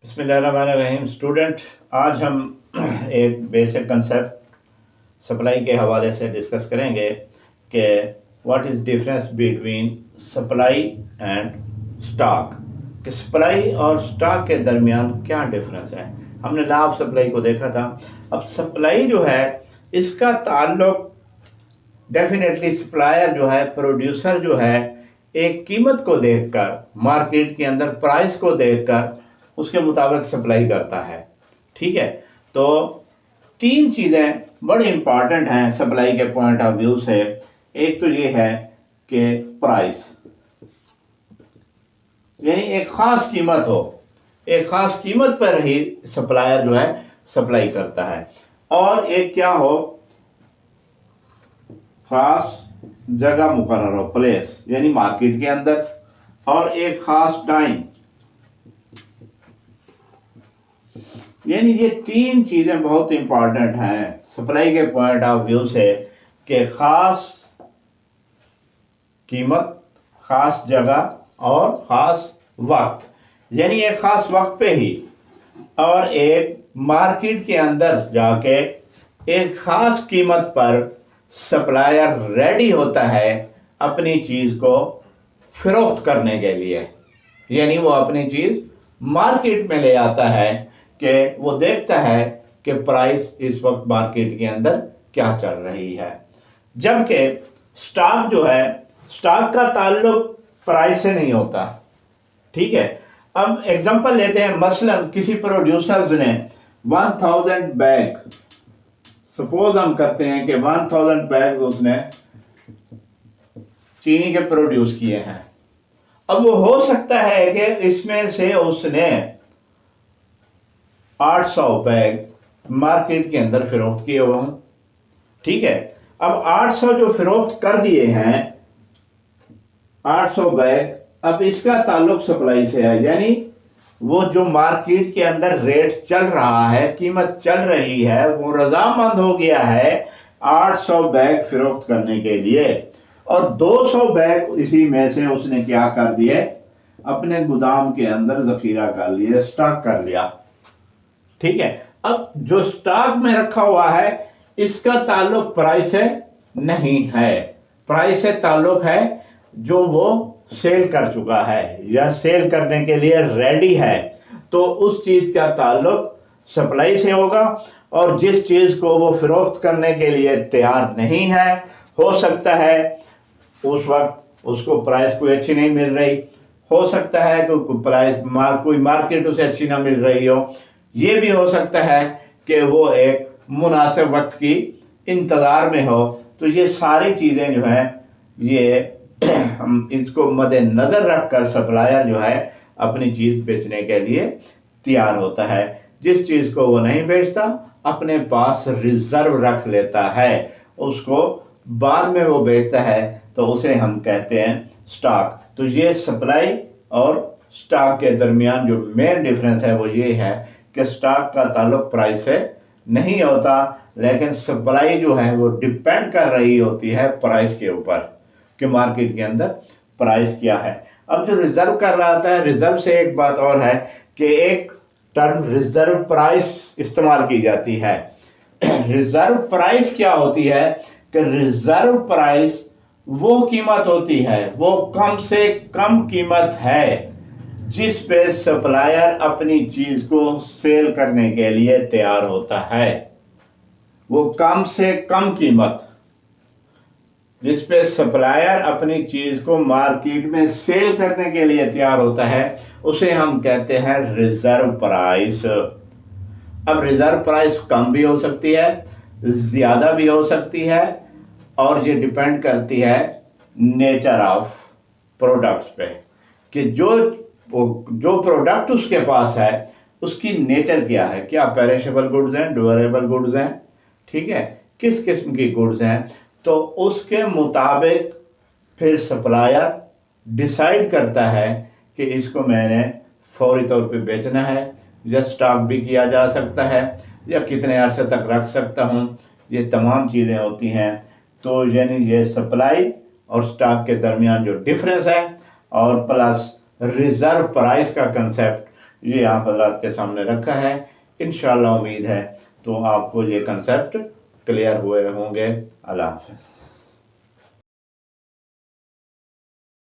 बिस्मिल्लाहिर्रहमानिर्रहीम स्टूडेंट, आज हम एक बेसिक कंसेप्ट सप्लाई के हवाले से डिस्कस करेंगे कि what is difference between supply and stock. कि सप्लाई और स्टॉक के दरमियान क्या डिफरेंस है। हमने लॉ ऑफ सप्लाई को देखा था। अब सप्लाई जो है इसका ताल्लुक डेफिनेटली सप्लायर जो है, प्रोड्यूसर जो है, एक कीमत को देखकर, मार्केट के अंदर प्राइस को देखकर उसके मुताबिक सप्लाई करता है। ठीक है, तो तीन चीज़ें बड़ी इंपॉर्टेंट हैं सप्लाई के पॉइंट ऑफ व्यू से। एक तो ये है कि प्राइस, यानी एक खास कीमत हो, एक खास कीमत पर ही सप्लायर जो है सप्लाई करता है। और एक क्या हो, खास जगह मुकर्रर हो, प्लेस, यानी मार्केट के अंदर, और एक खास टाइम। यानी ये तीन चीजें बहुत इंपॉर्टेंट हैं सप्लाई के पॉइंट ऑफ व्यू से कि खास कीमत, खास जगह और खास वक्त। यानी एक खास वक्त पे ही और एक मार्केट के अंदर जाके एक खास कीमत पर सप्लायर रेडी होता है अपनी चीज को फरोख्त करने के लिए। यानी वो अपनी चीज मार्केट में ले आता है कि वो देखता है कि प्राइस इस वक्त मार्केट के अंदर क्या चल रही है। जबकि स्टॉक जो है, स्टॉक का ताल्लुक प्राइस से नहीं होता। ठीक है, अब एग्जांपल लेते हैं। मसलन किसी प्रोड्यूसर्स ने 1000 बैग, सपोज हम करते हैं कि 1000 बैग उसने चीनी के प्रोड्यूस किए हैं। अब वो हो सकता है कि इसमें से उसने 800 बैग मार्केट के अंदर फरोख्त किए हुए हों। ठीक है, अब 800 जो फरोख्त कर दिए हैं, 800 बैग, अब इसका ताल्लुक सप्लाई से है। यानी वो जो मार्केट के अंदर रेट चल रहा है, कीमत चल रही है, वो रजामंद हो गया है 800 बैग फरोख्त करने के लिए। और 200 बैग इसी में से उसने क्या कर दिए, अपने गोदाम के अंदर जखीरा कर लिया, स्टॉक कर लिया। ठीक है, अब जो स्टॉक में रखा हुआ है इसका ताल्लुक प्राइस से नहीं है। प्राइस से ताल्लुक है जो वो सेल कर चुका है या सेल करने के लिए रेडी है, तो उस चीज का ताल्लुक सप्लाई से होगा। और जिस चीज को वो फरोख्त करने के लिए तैयार नहीं है, हो सकता है उस वक्त उसको प्राइस कोई अच्छी नहीं मिल रही, हो सकता है कि प्राइस कोई मार्केट उसे अच्छी ना मिल रही हो, ये भी हो सकता है कि वो एक मुनासिब वक्त की इंतज़ार में हो। तो ये सारी चीज़ें जो हैं, ये हम इसको मद्देनज़र रखकर सप्लायर जो है अपनी चीज़ बेचने के लिए तैयार होता है। जिस चीज़ को वो नहीं बेचता अपने पास रिजर्व रख लेता है, उसको बाद में वो बेचता है, तो उसे हम कहते हैं स्टॉक। तो ये सप्लाई और स्टॉक के दरमियान जो मेन डिफरेंस है वो ये है कि स्टॉक का ताल्लुक प्राइस से नहीं होता, लेकिन सप्लाई जो है वो डिपेंड कर रही होती है प्राइस के ऊपर कि मार्केट के अंदर प्राइस क्या है। अब जो रिजर्व कर रहा होता है, रिजर्व से एक बात और है कि एक टर्म रिजर्व प्राइस इस्तेमाल की जाती है। रिजर्व प्राइस क्या होती है कि रिजर्व प्राइस वो कीमत होती है, वो कम से कम कीमत है जिस पे सप्लायर अपनी चीज को सेल करने के लिए तैयार होता है। वो कम से कम कीमत जिस पे सप्लायर अपनी चीज को मार्केट में सेल करने के लिए तैयार होता है, उसे हम कहते हैं रिजर्व प्राइस। अब रिजर्व प्राइस कम भी हो सकती है, ज्यादा भी हो सकती है, और ये डिपेंड करती है नेचर ऑफ प्रोडक्ट्स पे कि जो प्रोडक्ट उसके पास है उसकी नेचर क्या है, क्या पेरिशेबल गुड्स हैं, ड्यूरेबल गुड्स हैं, ठीक है, किस किस्म की गुड्स हैं। तो उसके मुताबिक फिर सप्लायर डिसाइड करता है कि इसको मैंने फौरी तौर पे बेचना है, या स्टॉक भी किया जा सकता है, या कितने अरसे तक रख सकता हूँ। ये तमाम चीज़ें होती हैं। तो यानी ये सप्लाई और स्टॉक के दरमियान जो डिफरेंस है, और प्लस रिजर्व प्राइस का कंसेप्ट ये आप हजरात के सामने रखा है। इंशाल्लाह उम्मीद है तो आपको ये कंसेप्ट क्लियर हुए होंगे। अल्लाह हाफ़िज़।